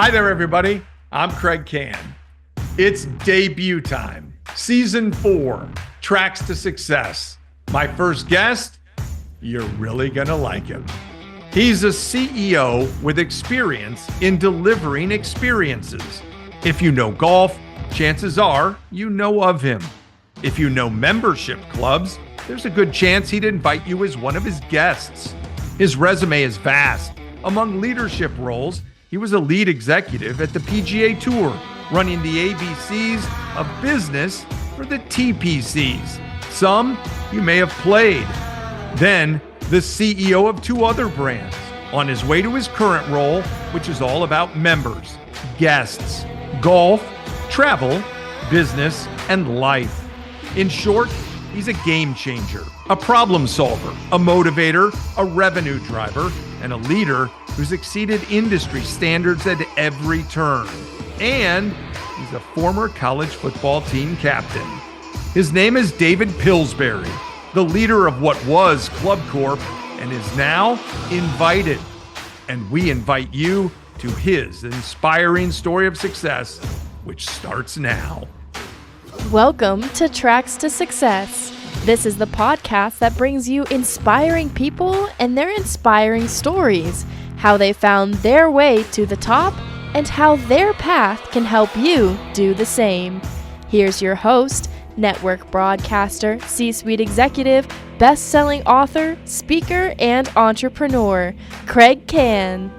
Hi there, everybody. I'm Kraig Kann. It's debut time. Season 4, Tracks to Success. My first guest, you're really going to like him. He's a CEO with experience in delivering experiences. If you know golf, chances are you know of him. If you know membership clubs, there's a good chance he'd invite you as one of his guests. His resume is vast. Among leadership roles, he was a lead executive at the PGA Tour, running the ABCs of business for the TPCs. Some you may have played. Then, the CEO of 2 other brands, on his way to his current role, which is all about members, guests, golf, travel, business, and life. In short, he's a game changer, a problem solver, a motivator, a revenue driver, and a leader who's exceeded industry standards at every turn. And he's a former college football team captain. His name is David Pillsbury, the leader of what was ClubCorp and is now Invited. And we invite you to his inspiring story of success, which starts now. Welcome to Tracks to Success. This is the podcast that brings you inspiring people and their inspiring stories, how they found their way to the top, and how their path can help you do the same. Here's your host, network broadcaster, C-suite executive, best-selling author, speaker, and entrepreneur, Kraig Kann.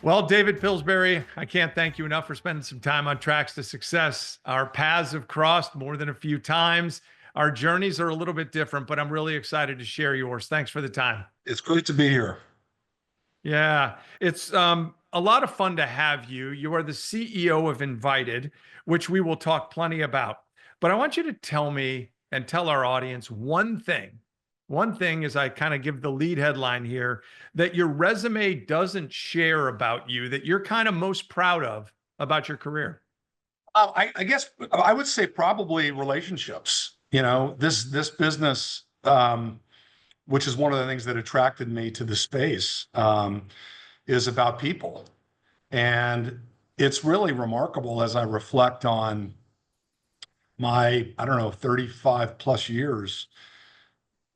Well, David Pillsbury, I can't thank you enough for spending some time on Tracks to Success. Our paths have crossed more than a few times. Our journeys are a little bit different, but I'm really excited to share yours. Thanks for the time. It's great to be here. Yeah, it's a lot of fun to have you. You are the CEO of Invited, which we will talk plenty about. But I want you to tell me and tell our audience one thing as I kind of give the lead headline here, that your resume doesn't share about you, that you're kind of most proud of about your career. I guess I would say probably relationships. You know, this business, which is one of the things that attracted me to the space, is about people. And it's really remarkable as I reflect on my, 35 plus years,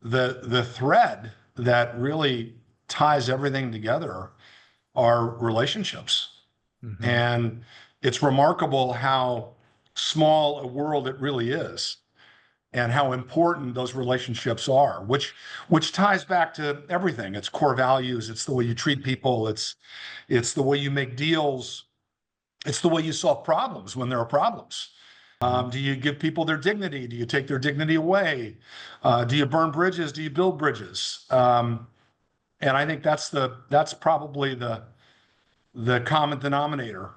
the thread that really ties everything together are relationships. Mm-hmm. And it's remarkable how small a world it really is and how important those relationships are, which ties back to everything. It's core values. It's the way you treat people. It's the way you make deals. It's the way you solve problems when there are problems. Do you give people their dignity? Do you take their dignity away? Do you burn bridges? Do you build bridges? And I think that's probably the common denominator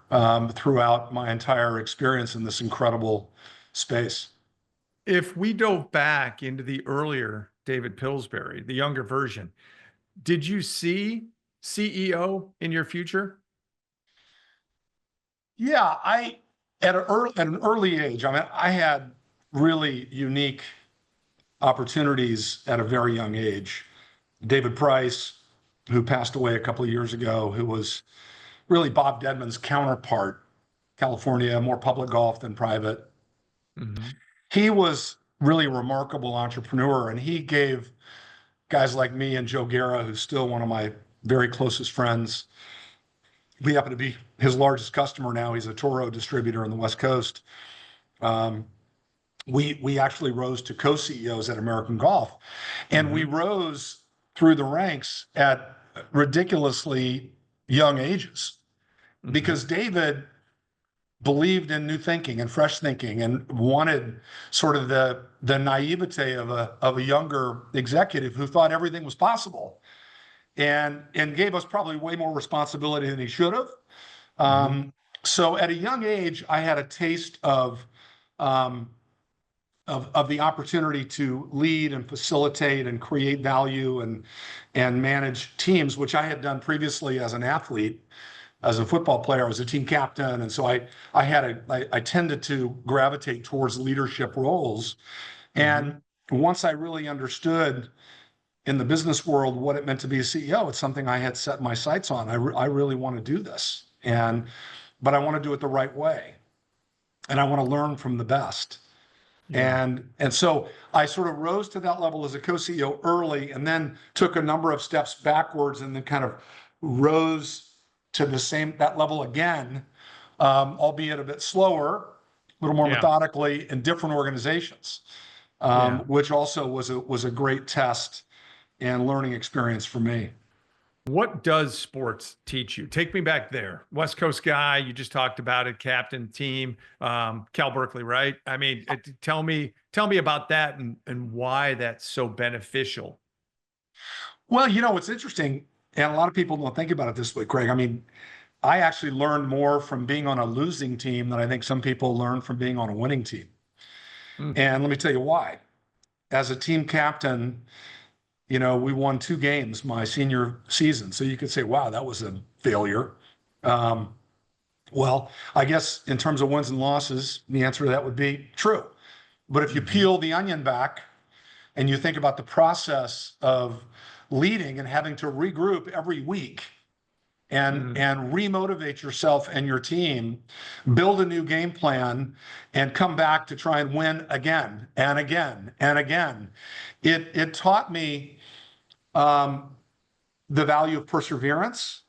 throughout my entire experience in this incredible space. If we dove back into the earlier David Pillsbury, the younger version, did you see CEO in your future? Yeah, at an early age, I had really unique opportunities at a very young age. David Price, who passed away a couple of years ago, who was really Bob Dedman's counterpart, California, more public golf than private. Mm-hmm. He was really a remarkable entrepreneur, and he gave guys like me and Joe Guerra, who's still one of my very closest friends. We happen to be his largest customer now. He's a Toro distributor on the West Coast. We actually rose to co-CEOs at American Golf, and mm-hmm. we rose through the ranks at ridiculously young ages, mm-hmm. because David believed in new thinking and fresh thinking and wanted sort of the naivete of a younger executive who thought everything was possible, and gave us probably way more responsibility than he should have. Mm-hmm. So at a young age, I had a taste of the opportunity to lead and facilitate and create value and manage teams, which I had done previously as an athlete. As a football player, I was a team captain, and so I tended to gravitate towards leadership roles. Mm-hmm. And once I really understood in the business world what it meant to be a CEO, it's something I had set my sights on. I really want to do this. But I want to do it the right way. And I want to learn from the best. Yeah. And so I sort of rose to that level as a co-CEO early, and then took a number of steps backwards, and then kind of rose to that level again, albeit a bit slower, a little more Yeah. methodically in different organizations, which also was a great test and learning experience for me. What does sports teach you? Take me back there. West Coast guy, you just talked about it, captain, team, Cal Berkeley, right? I mean, tell me about that and why that's so beneficial. Well, it's interesting, and a lot of people don't think about it this way, Craig. I mean, I actually learned more from being on a losing team than I think some people learn from being on a winning team. And let me tell you why. As a team captain, we won 2 games my senior season. So you could say, wow, that was a failure. Well, I guess in terms of wins and losses, the answer to that would be true. But if you peel the onion back and you think about the process of leading and having to regroup every week and remotivate yourself and your team, build a new game plan, and come back to try and win again and again and again. It taught me the value of perseverance.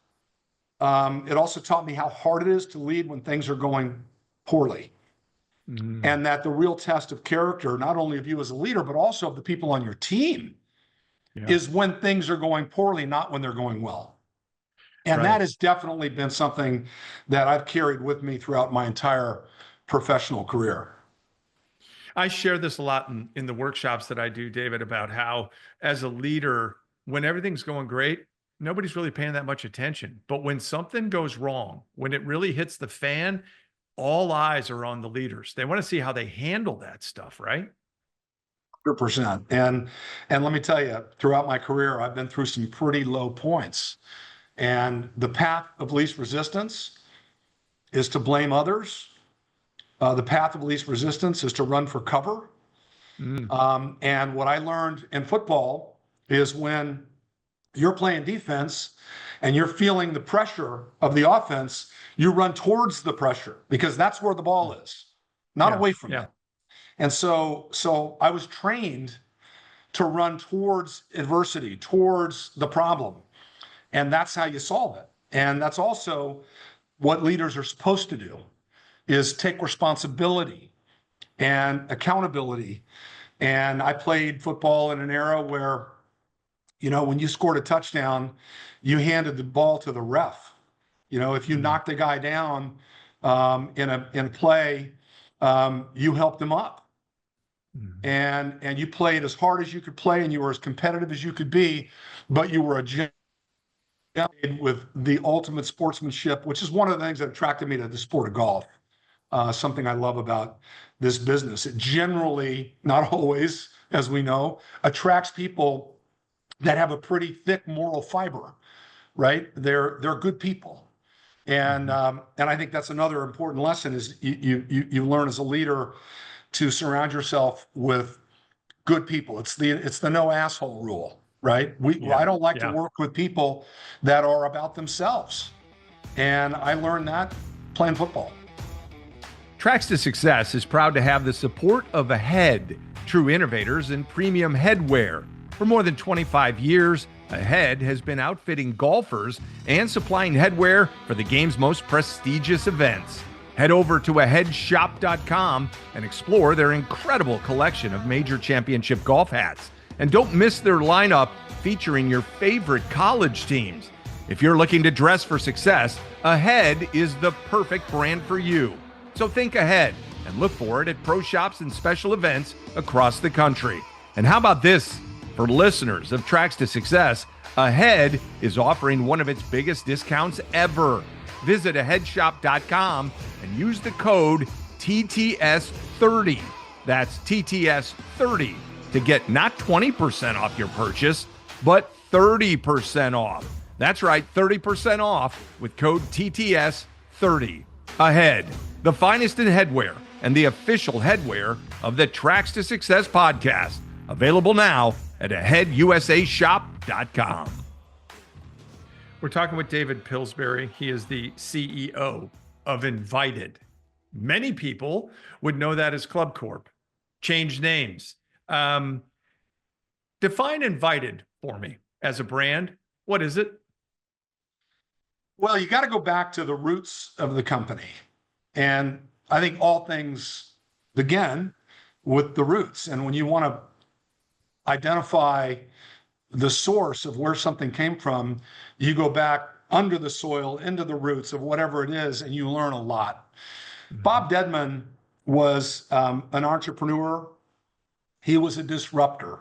It also taught me how hard it is to lead when things are going poorly. And that the real test of character, not only of you as a leader, but also of the people on your team, is when things are going poorly, not when they're going well. And that has definitely been something that I've carried with me throughout my entire professional career. I share this a lot in the workshops that I do, David, about how as a leader, when everything's going great, nobody's really paying that much attention. But when something goes wrong, when it really hits the fan, all eyes are on the leaders. They want to see how they handle that stuff, right? 100%. And let me tell you, throughout my career, I've been through some pretty low points. And the path of least resistance is to blame others. The path of least resistance is to run for cover. And what I learned in football is when you're playing defense and you're feeling the pressure of the offense, you run towards the pressure because that's where the ball is, not away from it. And so I was trained to run towards adversity, towards the problem. And that's how you solve it. And that's also what leaders are supposed to do, is take responsibility and accountability. And I played football in an era where, when you scored a touchdown, you handed the ball to the ref. If you knocked the guy down in a play, you helped him up. And you played as hard as you could play, and you were as competitive as you could be, but you were with the ultimate sportsmanship, which is one of the things that attracted me to the sport of golf. Something I love about this business. It generally, not always, as we know, attracts people that have a pretty thick moral fiber, right? They're good people. And I think that's another important lesson is you learn as a leader to surround yourself with good people. It's the no asshole rule. Right? I don't like to work with people that are about themselves. And I learned that playing football. Tracks to Success is proud to have the support of Ahead, true innovators in premium headwear. For more than 25 years, Ahead has been outfitting golfers and supplying headwear for the game's most prestigious events. Head over to aheadshop.com and explore their incredible collection of major championship golf hats. And don't miss their lineup featuring your favorite college teams. If you're looking to dress for success, Ahead is the perfect brand for you. So think ahead and look for it at pro shops and special events across the country. And how about this? For listeners of Tracks to Success, Ahead is offering one of its biggest discounts ever. Visit aheadshop.com and use the code TTS30. That's TTS30. To get not 20% off your purchase, but 30% off. That's right, 30% off with code TTS30. Ahead, the finest in headwear and the official headwear of the Tracks to Success podcast. Available now at aheadusashop.com. We're talking with David Pillsbury. He is the CEO of Invited. Many people would know that as ClubCorp. Changed names. Define Invited for me as a brand. What is it? Well, you got to go back to the roots of the company. And I think all things begin with the roots. And when you want to identify the source of where something came from, you go back under the soil, into the roots of whatever it is, and you learn a lot. Bob Dedman was an entrepreneur. He was a disruptor.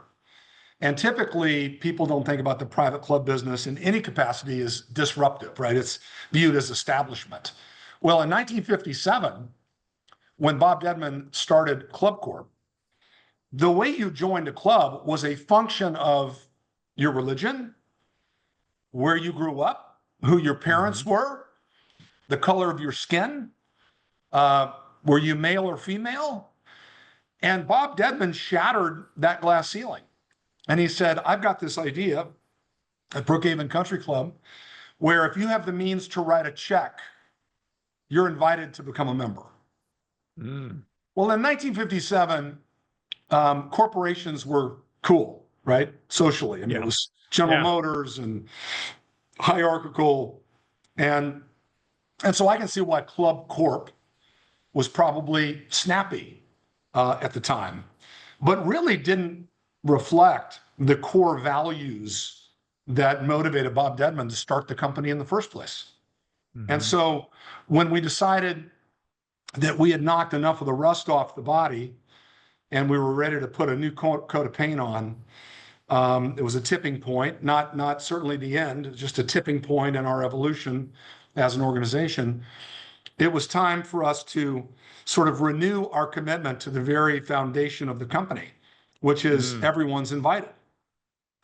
And typically, people don't think about the private club business in any capacity as disruptive, right? It's viewed as establishment. Well, in 1957, when Bob Dedman started ClubCorp, the way you joined a club was a function of your religion, where you grew up, who your parents were, the color of your skin, were you male or female? And Bob Dedman shattered that glass ceiling. And he said, I've got this idea at Brookhaven Country Club where if you have the means to write a check, you're invited to become a member. Well, in 1957, corporations were cool, right? Socially. I mean, it was General Motors and hierarchical. And so I can see why ClubCorp was probably snappy at the time, but really didn't reflect the core values that motivated Bob Dedman to start the company in the first place. And so when we decided that we had knocked enough of the rust off the body and we were ready to put a new coat of paint on, it was a tipping point, not certainly the end, just a tipping point in our evolution as an organization. It was time for us to sort of renew our commitment to the very foundation of the company, which is everyone's invited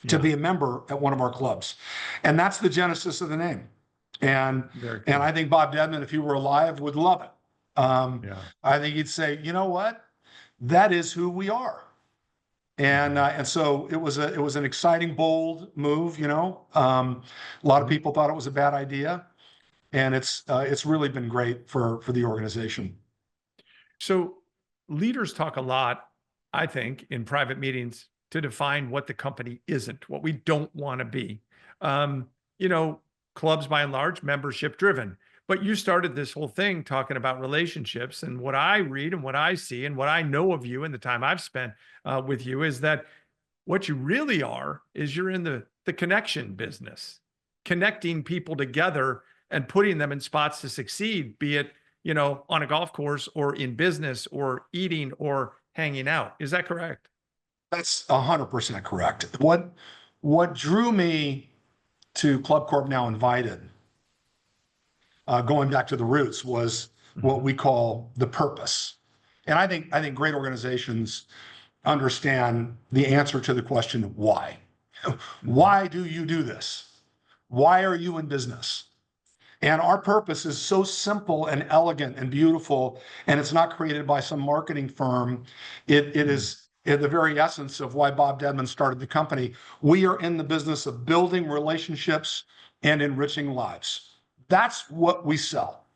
to be a member at one of our clubs. And that's the genesis of the name. And I think Bob Dedman, if he were alive, would love it. I think he'd say, you know what? That is who we are. And so it was an exciting, bold move, you know. A lot of people thought it was a bad idea. And it's really been great for the organization. So leaders talk a lot, I think, in private meetings to define what the company isn't, what we don't want to be. You know, clubs by and large, membership driven. But you started this whole thing talking about relationships. And what I read and what I see and what I know of you and the time I've spent with you is that what you really are is you're in the connection business, connecting people together and putting them in spots to succeed, be it, you know, on a golf course or in business or eating or hanging out. Is that correct? That's 100% correct. What drew me to ClubCorp Now Invited, going back to the roots, was what we call the purpose. And I think great organizations understand the answer to the question, why? Why do you do this? Why are you in business? And our purpose is so simple and elegant and beautiful, and it's not created by some marketing firm. It is at the very essence of why Bob Dedman started the company. We are in the business of building relationships and enriching lives. That's what we sell.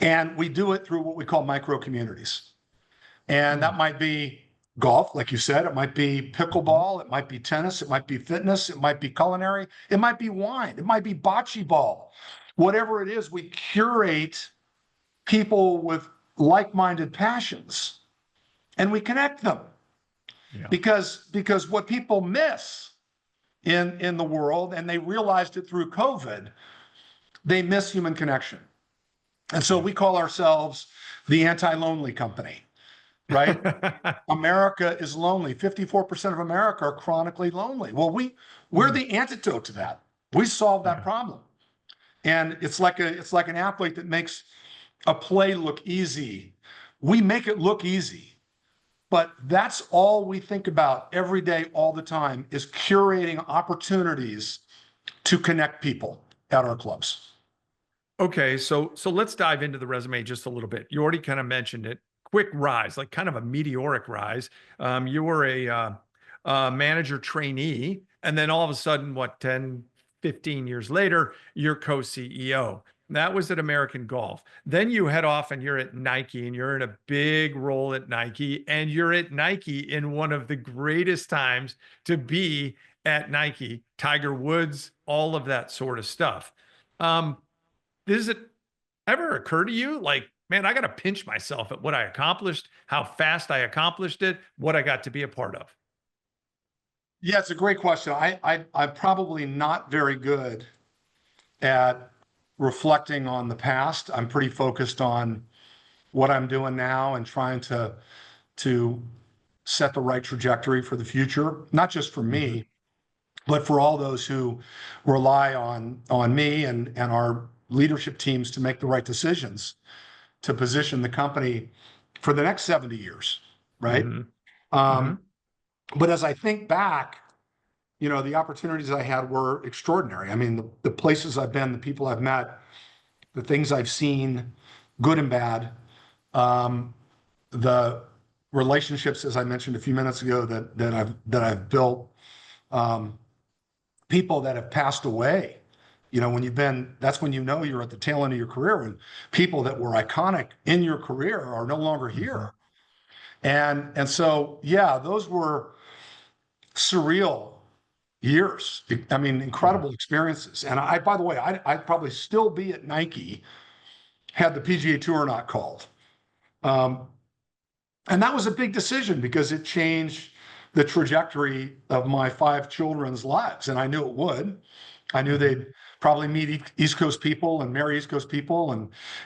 And we do it through what we call micro communities. And that might be golf, like you said, it might be pickleball, it might be tennis, it might be fitness, it might be culinary, it might be wine, it might be bocce ball. Whatever it is, we curate people with like-minded passions and we connect them. Because what people miss in the world, and they realized it through COVID, they miss human connection. And so we call ourselves the anti-lonely company, right? America is lonely. 54% of America are chronically lonely. Well, we're the antidote to that. We solve that problem. And it's like an athlete that makes a play look easy. We make it look easy. But that's all we think about every day, all the time, is curating opportunities to connect people at our clubs. Okay, so let's dive into the resume just a little bit. You already kind of mentioned it. Quick rise, like kind of a meteoric rise. You were a manager trainee, and then all of a sudden, what, 10, 15 years later, you're co-CEO. That was at American Golf. Then you head off and you're at Nike, and you're in a big role at Nike, and you're at Nike in one of the greatest times to be at Nike, Tiger Woods, all of that sort of stuff. Does it ever occur to you, like, man, I got to pinch myself at what I accomplished, how fast I accomplished it, what I got to be a part of? Yeah, it's a great question. I'm probably not very good at reflecting on the past. I'm pretty focused on what I'm doing now and trying to set the right trajectory for the future, not just for me, but for all those who rely on me and our leadership teams to make the right decisions to position the company for the next 70 years, right? But as I think back, the opportunities I had were extraordinary. I mean, the places I've been, the people I've met, the things I've seen, good and bad, the relationships, as I mentioned a few minutes ago, that I've built, people that have passed away. That's when you're at the tail end of your career, when people that were iconic in your career are no longer here. And so, yeah, those were surreal years. I mean, incredible experiences. And by the way, I'd probably still be at Nike had the PGA Tour not called. And that was a big decision because it changed the trajectory of my 5 children's lives. And I knew it would. I knew they'd probably meet East Coast people and marry East Coast people.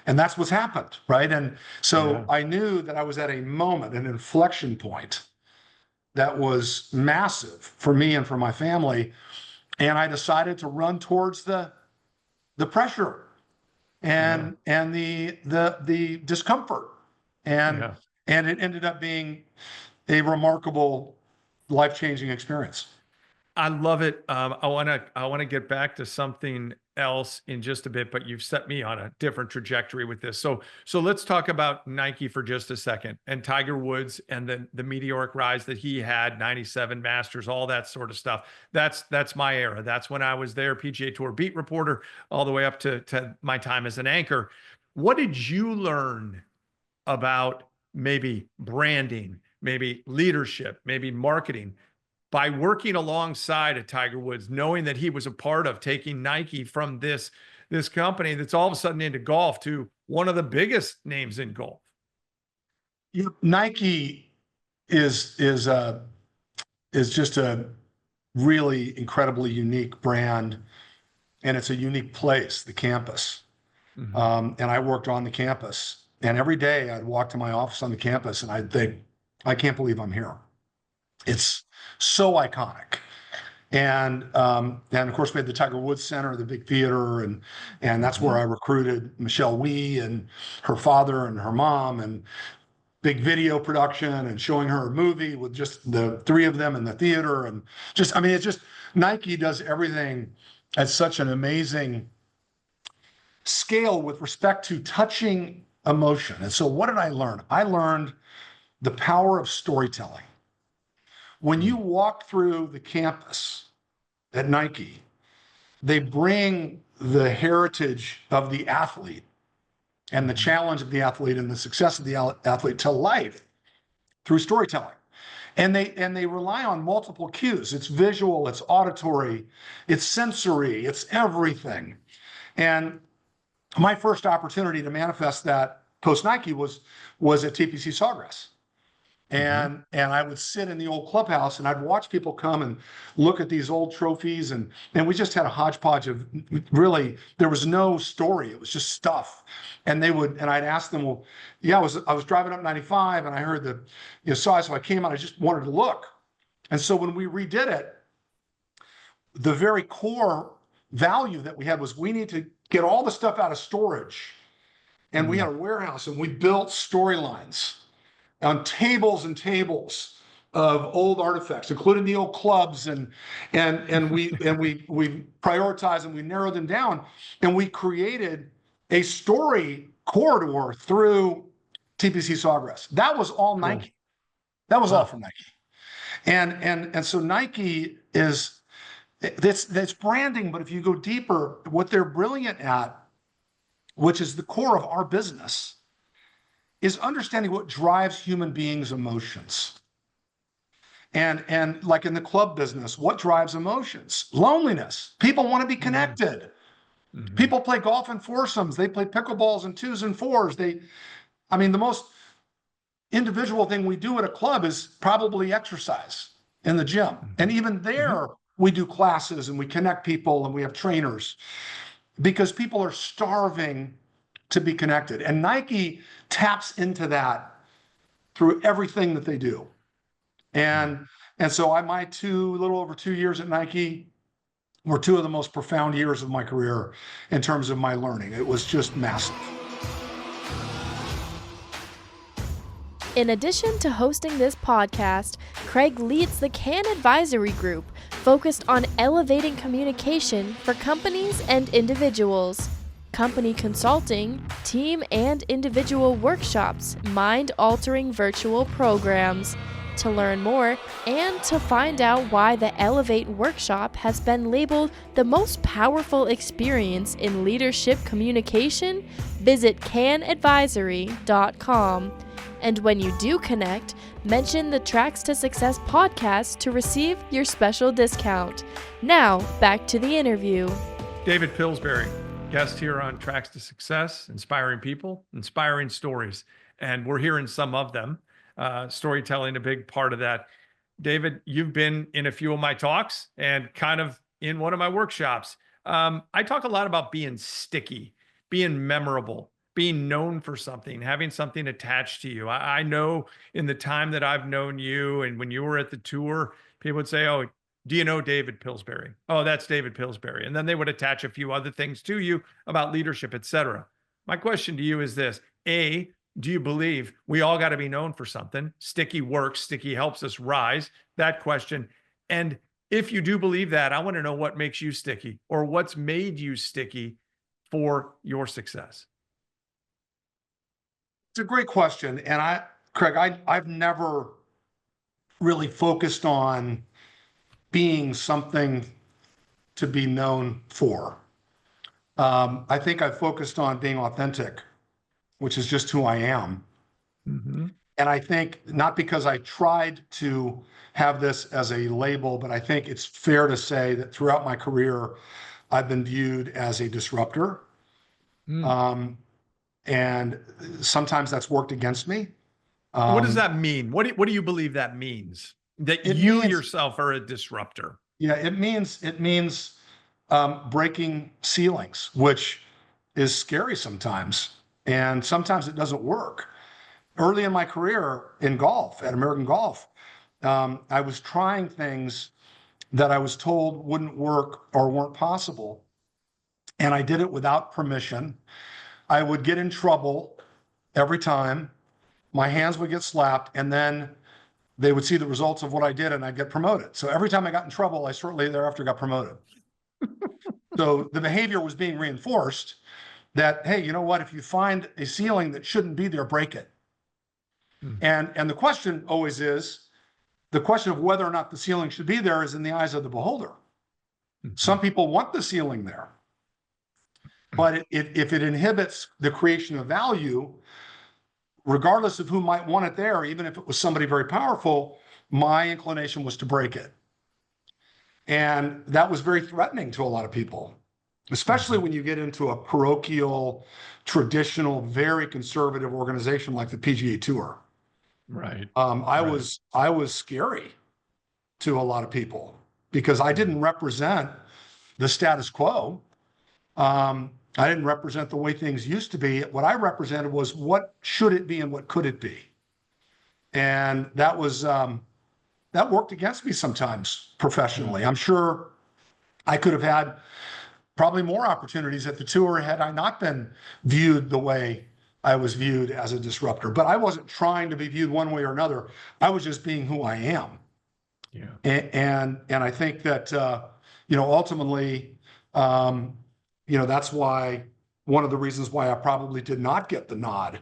And that's what's happened, right? And so I knew that I was at a moment, an inflection point that was massive for me and for my family. And I decided to run towards the pressure and the discomfort. And it ended up being a remarkable, life-changing experience. I love it. I want to get back to something else in just a bit, but you've set me on a different trajectory with this. So let's talk about Nike for just a second, and Tiger Woods and the meteoric rise that he had, 97 Masters, all that sort of stuff. That's my era. That's when I was there, PGA Tour beat reporter, all the way up to my time as an anchor. What did you learn about maybe branding, maybe leadership, maybe marketing, by working alongside a Tiger Woods, knowing that he was a part of taking Nike from this company that's all of a sudden into golf to one of the biggest names in golf? Nike is just a really incredibly unique brand, and it's a unique place, the campus. And I worked on the campus, and every day I'd walk to my office on the campus and I'd think, I can't believe I'm here. It's so iconic. And of course we had the Tiger Woods Center, the big theater, and that's where I recruited Michelle Wie and her father and her mom, and big video production and showing her a movie with just the 3 of them in the theater. And it's just Nike does everything at such an amazing scale with respect to touching emotion. And so what did I learn? I learned the power of storytelling. When you walk through the campus at Nike, they bring the heritage of the athlete and the challenge of the athlete and the success of the athlete to life through storytelling. And they rely on multiple cues. It's visual, it's auditory, it's sensory, it's everything. And my first opportunity to manifest that post Nike was at TPC Sawgrass. And I would sit in the old clubhouse and I'd watch people come and look at these old trophies, and we just had a hodgepodge of, really, there was no story. It was just stuff. And I'd ask them, well, yeah, I was driving up 95 and I heard so I came out, I just wanted to look. And so when we redid it, the very core value that we had was we need to get all the stuff out of storage. And we had a warehouse, and we built storylines on tables and tables of old artifacts, including the old clubs, and we prioritized and we narrowed them down, and we created a story corridor through TPC Sawgrass. That was all Nike. That was all from Nike. And so Nike is that's branding, but if you go deeper, what they're brilliant at, which is the core of our business, is understanding what drives human beings' emotions. And like in the club business, what drives emotions? Loneliness. People want to be connected. Mm-hmm. People play golf in foursomes. They play pickleballs in twos and fours. The most individual thing we do at a club is probably exercise in the gym. Mm-hmm. And even there, we do classes and we connect people and we have trainers because people are starving to be connected. And Nike taps into that through everything that they do. And so my little over 2 years at Nike were two of the most profound years of my career in terms of my learning. It was just massive. In addition to hosting this podcast, Kraig leads the Kann Advisory Group, focused on elevating communication for companies and individuals. Company consulting, team and individual workshops, mind-altering virtual programs. To learn more and to find out why the Elevate workshop has been labeled the most powerful experience in leadership communication, visit cannadvisory.com. And when you do connect, mention the Tracks to Success podcast to receive your special discount. Now, back to the interview. David Pillsbury, guest here on Tracks to Success, inspiring people, inspiring stories. And we're hearing some of them. Storytelling, a big part of that. David, you've been in a few of my talks and kind of in one of my workshops. I talk a lot about being sticky, being memorable, being known for something, having something attached to you. I know in the time that I've known you and when you were at the tour, people would say, "Oh, do you know David Pillsbury?" "Oh, that's David Pillsbury." And then they would attach a few other things to you about leadership, etc. My question to you is this: A, do you believe we all got to be known for something? Sticky works, sticky helps us rise. That question. And if you do believe that, I want to know what makes you sticky or what's made you sticky for your success. It's a great question. And Kraig, I've never really focused on being something to be known for. I think I've focused on being authentic, which is just who I am. Mm-hmm. And I think not because I tried to have this as a label, but I think it's fair to say that throughout my career, I've been viewed as a disruptor. And sometimes that's worked against me. What does that mean? What do you believe that means? That you yourself are a disruptor? Yeah, it means breaking ceilings, which is scary sometimes. And sometimes it doesn't work. Early in my career in golf, at American Golf, I was trying things that I was told wouldn't work or weren't possible. And I did it without permission. I would get in trouble every time. My hands would get slapped, and then they would see the results of what I did, and I'd get promoted. So every time I got in trouble, I shortly thereafter got promoted. So the behavior was being reinforced that, hey, you know what? If you find a ceiling that shouldn't be there, break it. And the question always is, the question of whether or not the ceiling should be there is in the eyes of the beholder. Some people want the ceiling there, but if it inhibits the creation of value, regardless of who might want it there, even if it was somebody very powerful, my inclination was to break it. And that was very threatening to a lot of people, especially when you get into a parochial, traditional, very conservative organization like the PGA Tour. Right. I was scary to a lot of people because I didn't represent the status quo. I didn't represent the way things used to be. What I represented was what should it be and what could it be. And that was that worked against me sometimes professionally. I'm sure I could have had probably more opportunities at the tour had I not been viewed the way I was viewed as a disruptor. But I wasn't trying to be viewed one way or another. I was just being who I am. Yeah. And I think that ultimately, that's why one of the reasons why I probably did not get the nod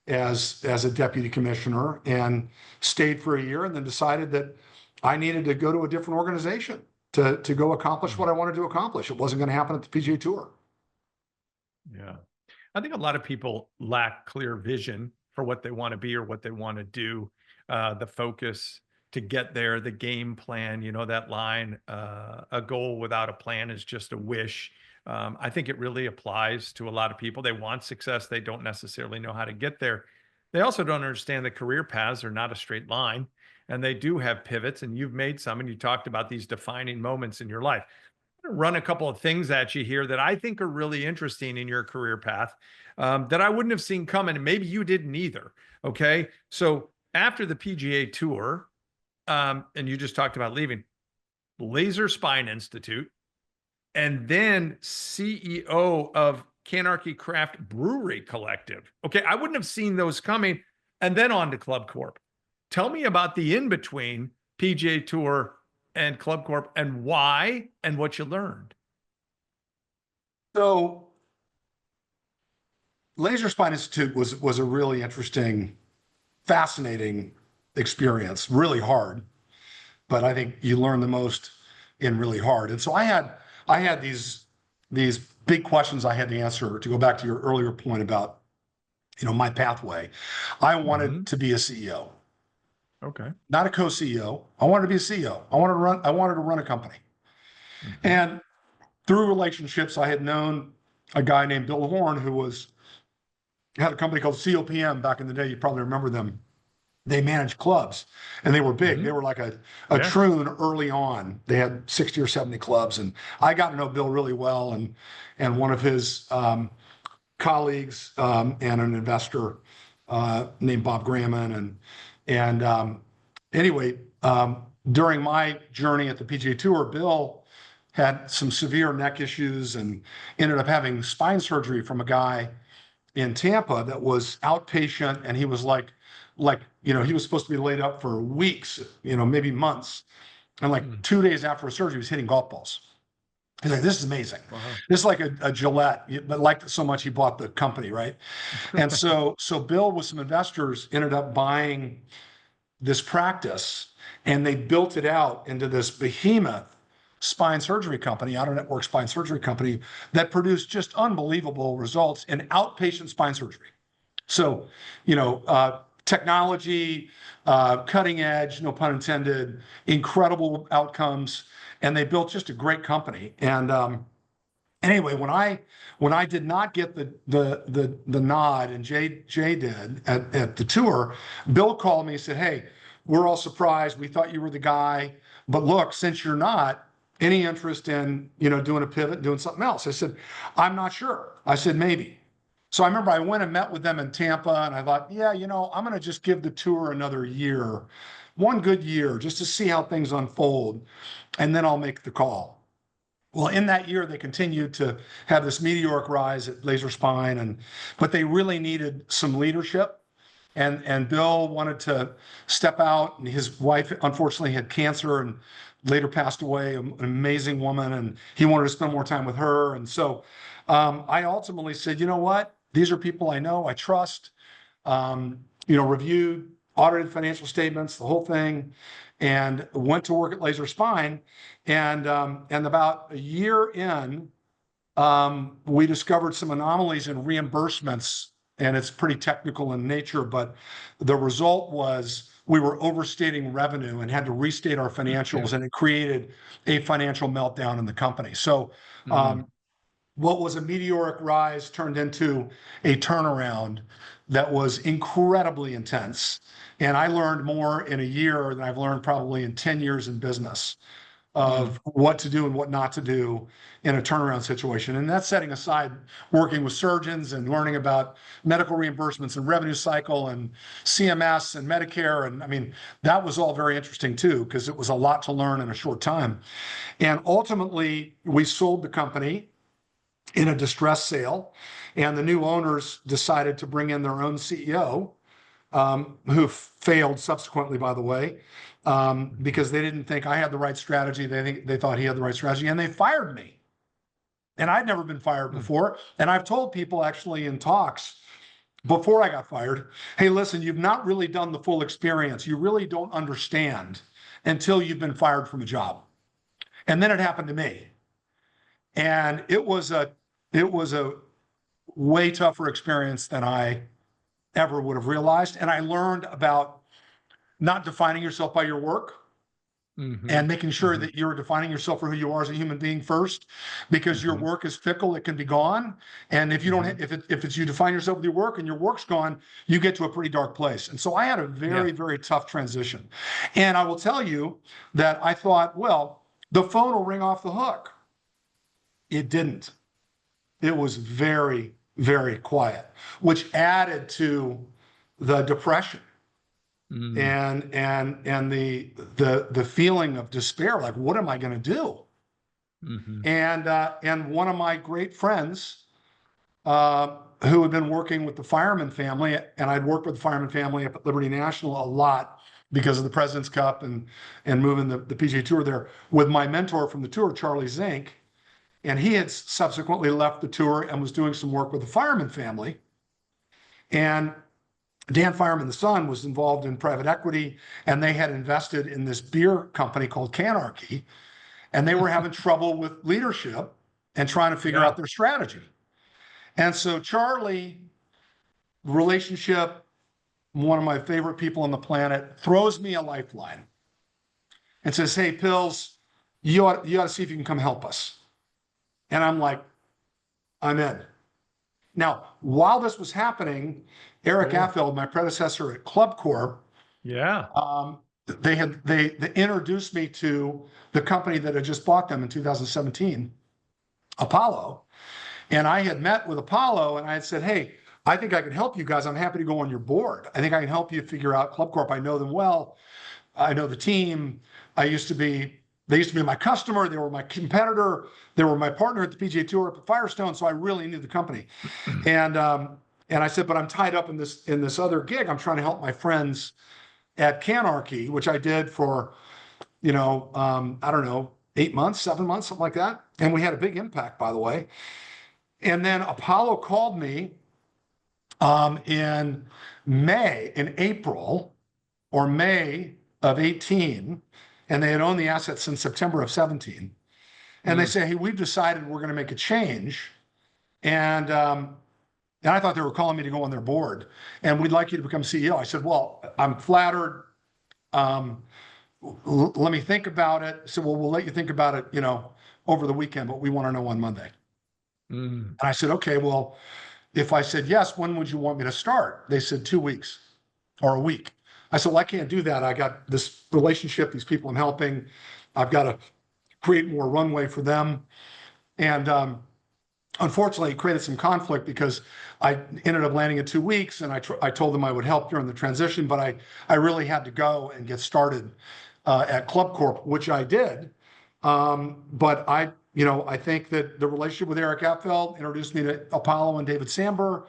as a deputy commissioner and stayed for a year and then decided that I needed to go to a different organization. to go accomplish what I wanted to accomplish. It wasn't going to happen at the PGA Tour. Yeah. I think a lot of people lack clear vision for what they want to be or what they want to do, the focus to get there, the game plan, that line, a goal without a plan is just a wish. I think it really applies to a lot of people. They want success. They don't necessarily know how to get there. They also don't understand that career paths are not a straight line, and they do have pivots, and you've made some, and you talked about these defining moments in your life. I'm gonna run a couple of things at you here that I think are really interesting in your career path, that I wouldn't have seen coming, and maybe you didn't either. Okay. So after the PGA Tour, and you just talked about leaving Laser Spine Institute, and then CEO of Canarchy Craft Brewery Collective. Okay, I wouldn't have seen those coming. And then on to ClubCorp. Tell me about the in-between PGA Tour and ClubCorp and why and what you learned. So Laser Spine Institute was a really interesting, fascinating experience, really hard, but I think you learn the most in really hard. And so I had these big questions I had to answer. To go back to your earlier point about, my pathway, I wanted to be a CEO. Okay. Not a co-CEO. I wanted to be a CEO. I wanted to run a company. And through relationships, I had known a guy named Bill Horn who had a company called COPM back in the day. You probably remember them. They managed clubs, and they were big. They were like a troon early on. They had 60 or 70 clubs, and I got to know Bill really well, and one of his colleagues and an investor named Bob Graham, anyway, during my journey at the PGA Tour, Bill had some severe neck issues and ended up having spine surgery from a guy in Tampa that was outpatient, and he was like he was supposed to be laid up for weeks, maybe months, and 2 days after a surgery, he was hitting golf balls. He's like, this is amazing. Wow. This is like a Gillette, but liked it so much he bought the company, right? And so Bill with some investors ended up buying this practice, and they built it out into this behemoth spine surgery company, out-of-network spine surgery company that produced just unbelievable results in outpatient spine surgery. So, technology, cutting edge, no pun intended, incredible outcomes, and they built just a great company. And anyway, when I did not get the nod, and Jay did at the tour, Bill called me and said, "Hey, we're all surprised. We thought you were the guy, but look, since you're not, any interest in doing a pivot, doing something else?" I said, "I'm not sure." I said, "Maybe." So I remember I went and met with them in Tampa, and I thought, I'm going to just give the tour another year, one good year, just to see how things unfold, and then I'll make the call. Well, in that year, they continued to have this meteoric rise at Laser Spine, but they really needed some leadership. And Bill wanted to step out, and his wife unfortunately had cancer and later passed away, an amazing woman, and he wanted to spend more time with her. And so I ultimately said, you know what? These are people I know, I trust, reviewed, audited financial statements, the whole thing, and went to work at Laser Spine. And about a year in, we discovered some anomalies in reimbursements, and it's pretty technical in nature, but the result was we were overstating revenue and had to restate our financials, and it created a financial meltdown in the company. So what was a meteoric rise turned into a turnaround that was incredibly intense. And I learned more in a year than I've learned probably in 10 years in business of what to do and what not to do in a turnaround situation. And that's setting aside working with surgeons and learning about medical reimbursements and revenue cycle and CMS and Medicare. And I mean, that was all very interesting too, because it was a lot to learn in a short time. And ultimately, we sold the company in a distressed sale, and the new owners decided to bring in their own CEO, who failed subsequently, by the way, because they didn't think I had the right strategy. They thought he had the right strategy, and they fired me. And I'd never been fired before. And I've told people actually in talks before I got fired, hey, listen, you've not really done the full experience. You really don't understand until you've been fired from a job. And then it happened to me. And it was a way tougher experience than I ever would have realized. And I learned about not defining yourself by your work, and making sure that you're defining yourself for who you are as a human being first, because your work is fickle, it can be gone. And if you don't, if it's you define yourself with your work and your work's gone, you get to a pretty dark place. And so I had a very, very tough transition. And I will tell you that I thought, well, the phone will ring off the hook. It didn't. It was very, very quiet, which added to the depression. And the feeling of despair, like, what am I going to do? And one of my great friends, who had been working with the fireman family, and I'd worked with the fireman family up at Liberty National a lot because of the President's Cup and moving the PGA Tour there, with my mentor from the tour, Charlie Zink, and he had subsequently left the tour and was doing some work with the fireman family. And Dan Fireman, the son, was involved in private equity, and they had invested in this beer company called Canarchy, and they were having trouble with leadership and trying to figure out their strategy. And so Charlie, relationship, one of my favorite people on the planet, throws me a lifeline and says, "Hey, Pills, you ought to see if you can come help us." And I'm like, I'm in. Now, while this was happening, Eric Affeld, my predecessor at ClubCorp, they introduced me to the company that had just bought them in 2017, Apollo. And I had met with Apollo, and I had said, "Hey, I think I can help you guys. I'm happy to go on your board. I think I can help you figure out ClubCorp. I know them well. I know the team. They used to be my customer. They were my competitor. They were my partner at the PGA Tour at Firestone. So I really knew the company." And I said, "But I'm tied up in this other gig. I'm trying to help my friends at Canarchy," which I did for, I don't know, 8 months, 7 months, something like that. And we had a big impact, by the way. And then Apollo called me in April or May of 18, and they had owned the assets since September of 17. And they say, "Hey, we've decided we're going to make a change. And I thought they were calling me to go on their board, and we'd like you to become CEO." I said, "Well, I'm flattered. Let me think about it." So, "Well, we'll let you think about it, over the weekend, but we want to know on Monday." And I said, "Okay, well, if I said yes, when would you want me to start?" They said 2 weeks or a week. I said, "Well, I can't do that. I got this relationship, these people I'm helping. I've got to create more runway for them." And unfortunately, it created some conflict because I ended up landing at 2 weeks, and I told them I would help during the transition, but I really had to go and get started at ClubCorp, which I did. But I think that the relationship with Eric Affeld introduced me to Apollo and David Samber.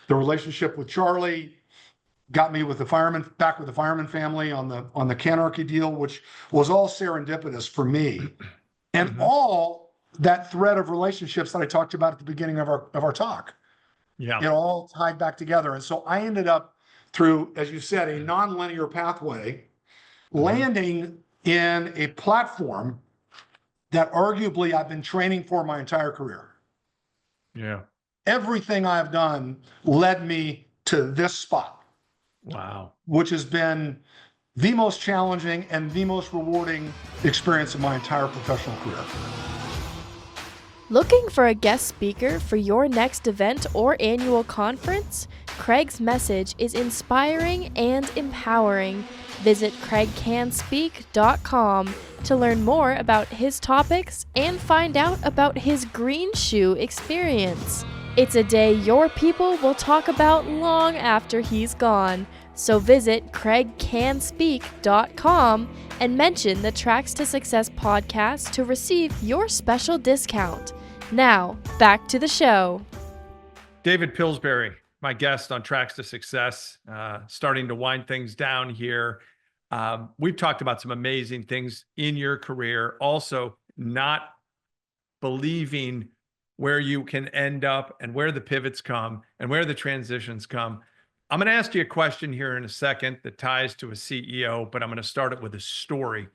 The relationship with Charlie got me with back with the fireman family on the Canarchy deal, which was all serendipitous for me. And all that thread of relationships that I talked about at the beginning of our talk. It all tied back together. And so I ended up, through, as you said, a nonlinear pathway, landing in a platform that arguably I've been training for my entire career. Everything I've done led me to this spot. Wow. Which has been the most challenging and the most rewarding experience of my entire professional career. Looking for a guest speaker for your next event or annual conference? Kraig's message is inspiring and empowering. Visit kraigcannspeak.com to learn more about his topics and find out about his green shoe experience. It's a day your people will talk about long after he's gone. So visit kraigcannspeak.com and mention the Tracks to Success podcast to receive your special discount. Now, back to the show. David Pillsbury, my guest on Tracks to Success, starting to wind things down here. We've talked about some amazing things in your career, also not believing where you can end up and where the pivots come and where the transitions come. I'm going to ask you a question here in a second that ties to a CEO, but I'm going to start it with a story.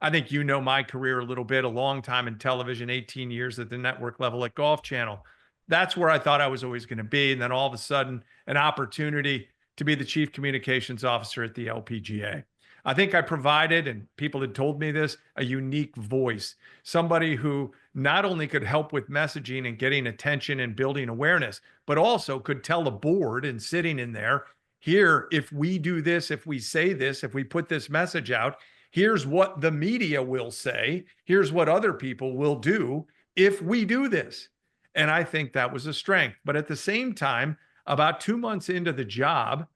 I think you know my career a little bit, a long time in television, 18 years at the network level at Golf Channel. That's where I thought I was always going to be. And then all of a sudden, an opportunity to be the chief communications officer at the LPGA. I think I provided, and people had told me this, a unique voice, somebody who not only could help with messaging and getting attention and building awareness, but also could tell the board and sitting in there, here, if we do this, if we say this, if we put this message out, here's what the media will say. Here's what other people will do if we do this. And I think that was a strength. But at the same time, about 2 months into the job,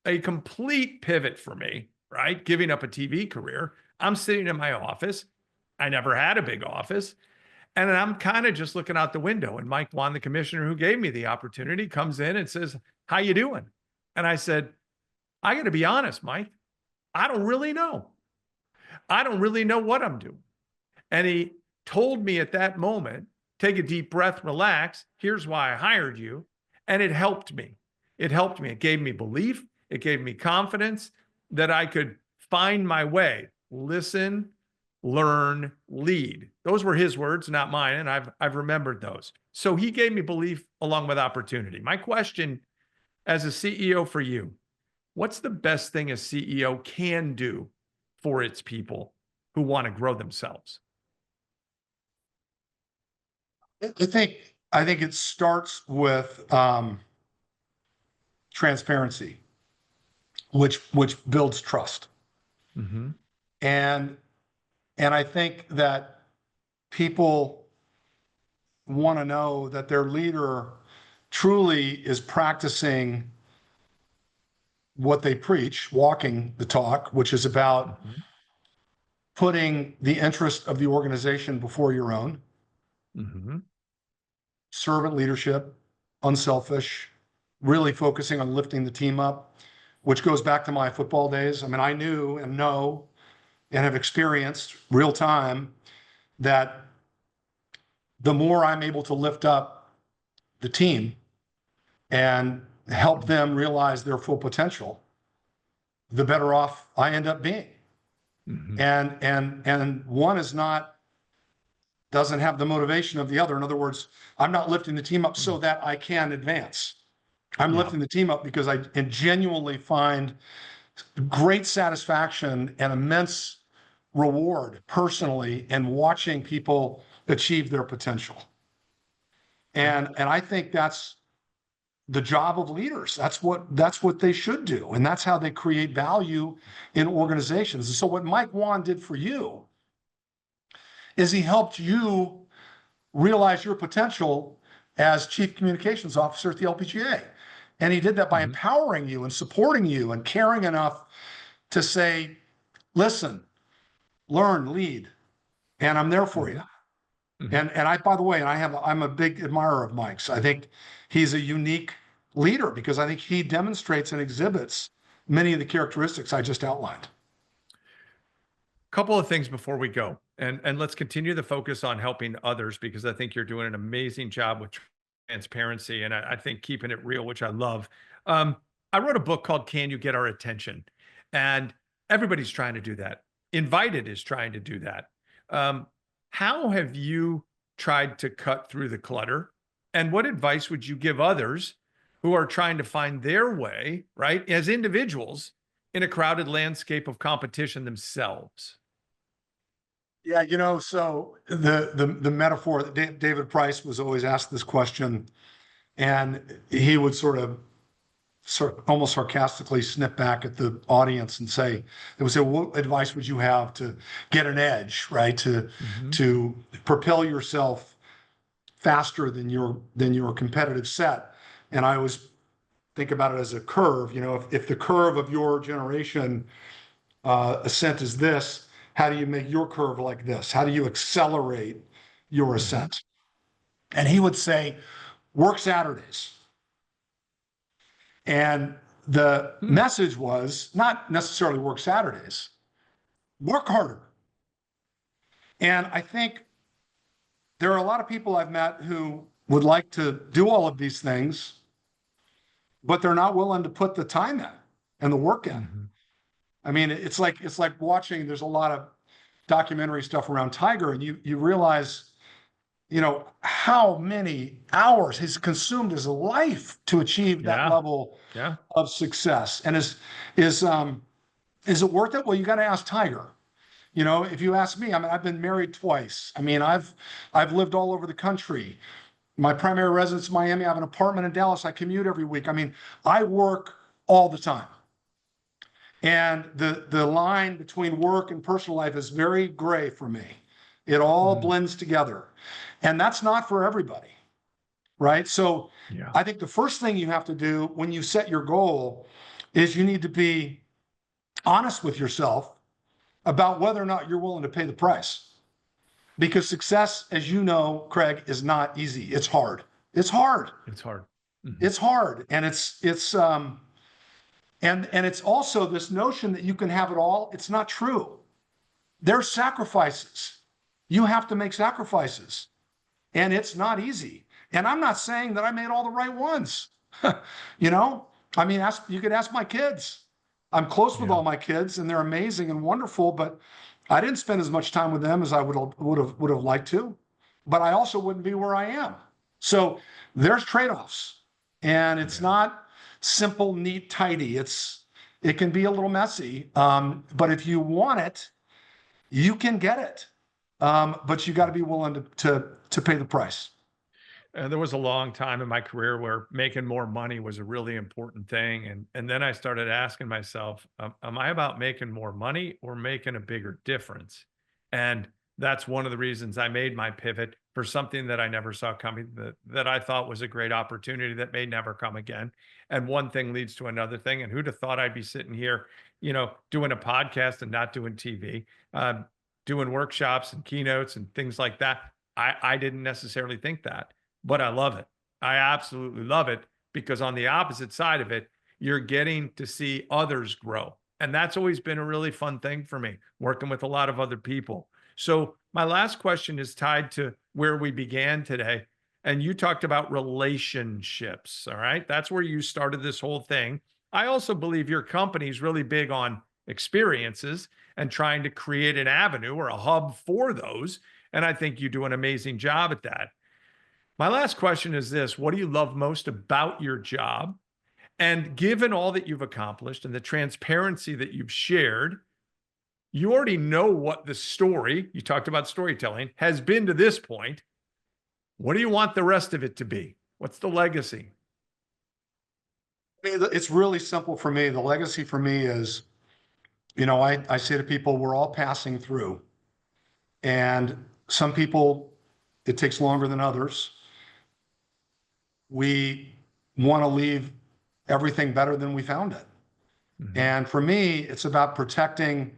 a complete pivot for me, right? Giving up a TV career. I'm sitting in my office. I never had a big office. And I'm kind of just looking out the window. And Mike Wan, the commissioner who gave me the opportunity, comes in and says, "How you doing?" And I said, "I got to be honest, Mike, I don't really know. I don't really know what I'm doing." And he told me at that moment, "Take a deep breath, relax. Here's why I hired you." And it helped me. It helped me. It gave me belief. It gave me confidence that I could find my way, listen, learn, lead. Those were his words, not mine. And I've remembered those. So he gave me belief along with opportunity. My question as a CEO for you, what's the best thing a CEO can do for its people who want to grow themselves? I think it starts with transparency, which builds trust. Mm-hmm. And I think that people want to know that their leader truly is practicing what they preach, walking the talk, which is about Mm-hmm. putting the interest of the organization before your own, Mm-hmm. servant leadership, unselfish, really focusing on lifting the team up, which goes back to my football days. I mean, I knew and know and have experienced real time that the more I'm able to lift up the team and help them realize their full potential, the better off I end up being. Mm-hmm. And one is not, doesn't have the motivation of the other. In other words, I'm not lifting the team up so that I can advance. I'm lifting the team up because I genuinely find great satisfaction and immense reward personally in watching people achieve their potential. And I think that's the job of leaders. That's what they should do. And that's how they create value in organizations. And so what Mike Wan did for you is he helped you realize your potential as chief communications officer at the LPGA. And he did that by empowering you and supporting you and caring enough to say, listen, learn, lead, and I'm there for you. Mm-hmm. And I, by the way, I'm a big admirer of Mike's. I think he's a unique leader because I think he demonstrates and exhibits many of the characteristics I just outlined. Couple of things before we go, and let's continue the focus on helping others, because I think you're doing an amazing job with transparency, and I think keeping it real, which I love. I wrote a book called "Can You Get Our Attention?" And everybody's trying to do that. Invited is trying to do that. How have you tried to cut through the clutter? And what advice would you give others who are trying to find their way, right, as individuals in a crowded landscape of competition themselves? Yeah, so the metaphor that David Price was always asked this question, and he would sort of almost sarcastically snip back at the audience and say, what advice would you have to get an edge, right? To propel yourself faster than your competitive set. And I always think about it as a curve. If the curve of your generation ascent is this, how do you make your curve like this? How do you accelerate your ascent? And he would say, work Saturdays. And the message was not necessarily work Saturdays, work harder. And I think there are a lot of people I've met who would like to do all of these things, but they're not willing to put the time in and the work in. I mean, it's like watching, there's a lot of documentary stuff around Tiger, and you realize, how many hours he's consumed his life to achieve that Yeah. level Yeah. of success. And is it worth it? Well, you got to ask Tiger. If you ask me, I mean, I've been married twice. I mean, I've lived all over the country. My primary residence is Miami. I have an apartment in Dallas. I commute every week. I mean, I work all the time. And the line between work and personal life is very gray for me. It all blends together. And that's not for everybody, right? So Yeah. I think the first thing you have to do when you set your goal is you need to be honest with yourself about whether or not you're willing to pay the price. Because success, as you know, Kraig, is not easy. It's hard. It's hard. It's hard. It's hard. And and it's also this notion that you can have it all. It's not true. There's sacrifices. You have to make sacrifices. And it's not easy. And I'm not saying that I made all the right ones. I mean, you could ask my kids. I'm close with all my kids, and they're amazing and wonderful, but I didn't spend as much time with them as I would have liked to. But I also wouldn't be where I am. So there's trade-offs, and it's not simple, neat, tidy. It can be a little messy, but if you want it, you can get it. But you got to be willing to pay the price. There was a long time in my career where making more money was a really important thing. And then I started asking myself, am I about making more money or making a bigger difference? And that's one of the reasons I made my pivot for something that I never saw coming, that I thought was a great opportunity that may never come again. And one thing leads to another thing. And who'd have thought I'd be sitting here, doing a podcast and not doing TV, doing workshops and keynotes and things like that. I didn't necessarily think that, but I love it. I absolutely love it, because on the opposite side of it, you're getting to see others grow. And that's always been a really fun thing for me, working with a lot of other people. So my last question is tied to where we began today. And you talked about relationships. All right. That's where you started this whole thing. I also believe your company is really big on experiences and trying to create an avenue or a hub for those. And I think you do an amazing job at that. My last question is this: what do you love most about your job? And given all that you've accomplished and the transparency that you've shared, you already know what the story, you talked about storytelling, has been to this point. What do you want the rest of it to be? What's the legacy? It's really simple for me. The legacy for me is, I say to people, we're all passing through. And some people, it takes longer than others. We want to leave everything better than we found it. And for me, it's about protecting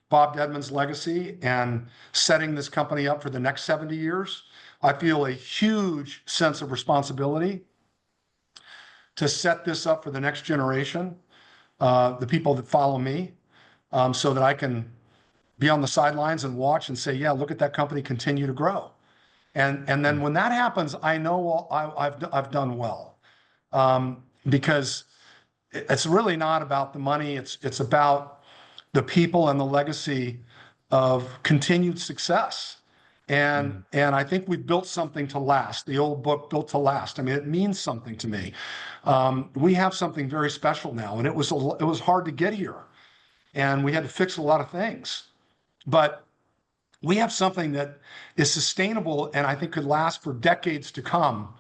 Bob Dedman's legacy and setting this company up for the next 70 years. I feel a huge sense of responsibility to set this up for the next generation, the people that follow me, so that I can be on the sidelines and watch and say, yeah, look at that company continue to grow. And then when that happens, I know I've done well, because it's really not about the money. It's about the people and the legacy of continued success. And I think we've built something to last. The old book, Built to Last. I mean, it means something to me. We have something very special now, and it was hard to get here, and we had to fix a lot of things, but we have something that is sustainable and I think could last for decades to come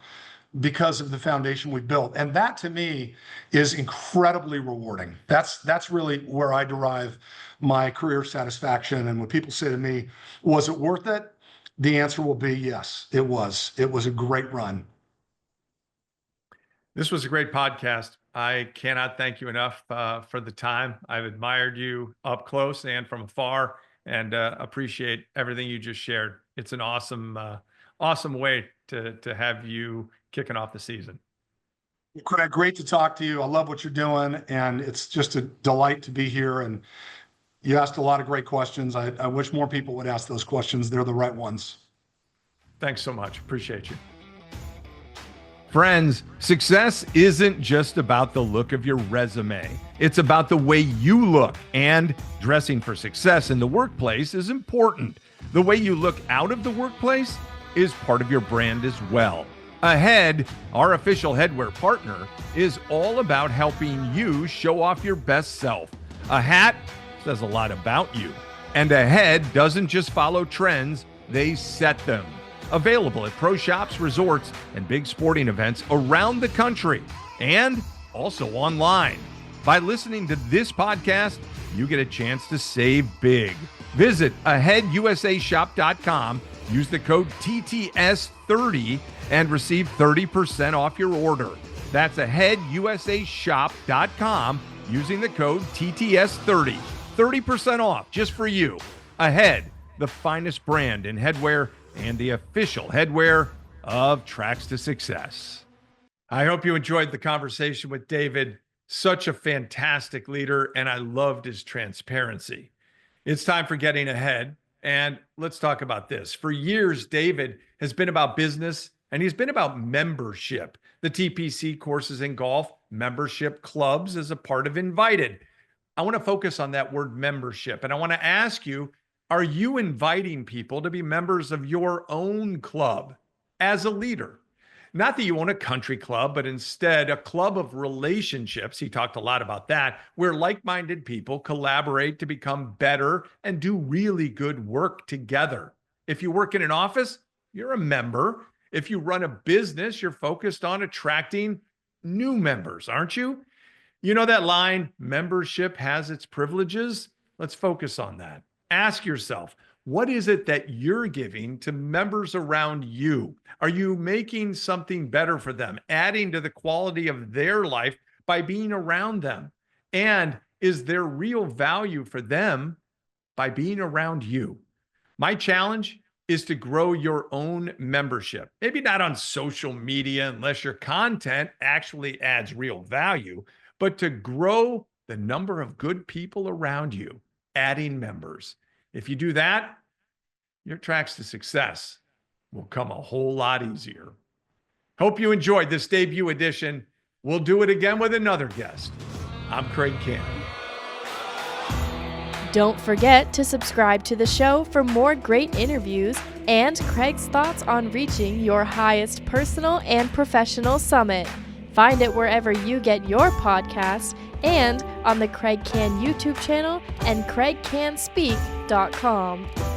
because of the foundation we built. And that to me is incredibly rewarding. That's really where I derive my career satisfaction. And when people say to me, was it worth it? The answer will be yes, it was. It was a great run. This was a great podcast. I cannot thank you enough for the time. I've admired you up close and from afar, and appreciate everything you just shared. It's an awesome way to have you kicking off the season. Kraig, great to talk to you. I love what you're doing, and it's just a delight to be here. And you asked a lot of great questions. I wish more people would ask those questions. They're the right ones. Thanks so much. Appreciate you. Friends, success isn't just about the look of your resume. It's about the way you look, and dressing for success in the workplace is important. The way you look out of the workplace is part of your brand as well. Ahead, our official headwear partner, is all about helping you show off your best self. A hat says a lot about you. And Ahead doesn't just follow trends, they set them. Available at pro shops, resorts, and big sporting events around the country, and also online. By listening to this podcast, you get a chance to save big. Visit aheadusashop.com, use the code TTS30, and receive 30% off your order. That's aheadusashop.com, using the code TTS30. 30% off just for you. Ahead, the finest brand in headwear and the official headwear of Tracks to Success. I hope you enjoyed the conversation with David. Such a fantastic leader, and I loved his transparency. It's time for getting ahead, and let's talk about this. For years, David has been about business, and he's been about membership. The TPC courses in golf, membership clubs as a part of Invited. I want to focus on that word membership, and I want to ask you, are you inviting people to be members of your own club as a leader? Not that you own a country club, but instead a club of relationships. He talked a lot about that, where like-minded people collaborate to become better and do really good work together. If you work in an office, you're a member. If you run a business, you're focused on attracting new members, aren't you? You know that line, membership has its privileges? Let's focus on that. Ask yourself, what is it that you're giving to members around you? Are you making something better for them, adding to the quality of their life by being around them? And is there real value for them by being around you? My challenge is to grow your own membership. Maybe not on social media unless your content actually adds real value, but to grow the number of good people around you, adding members. If you do that, your tracks to success will come a whole lot easier. Hope you enjoyed this debut edition. We'll do it again with another guest. I'm Kraig Kann. Don't forget to subscribe to the show for more great interviews and Kraig's thoughts on reaching your highest personal and professional summit. Find it wherever you get your podcasts and on the Kraig Kann YouTube channel and kraigkannspeak.com.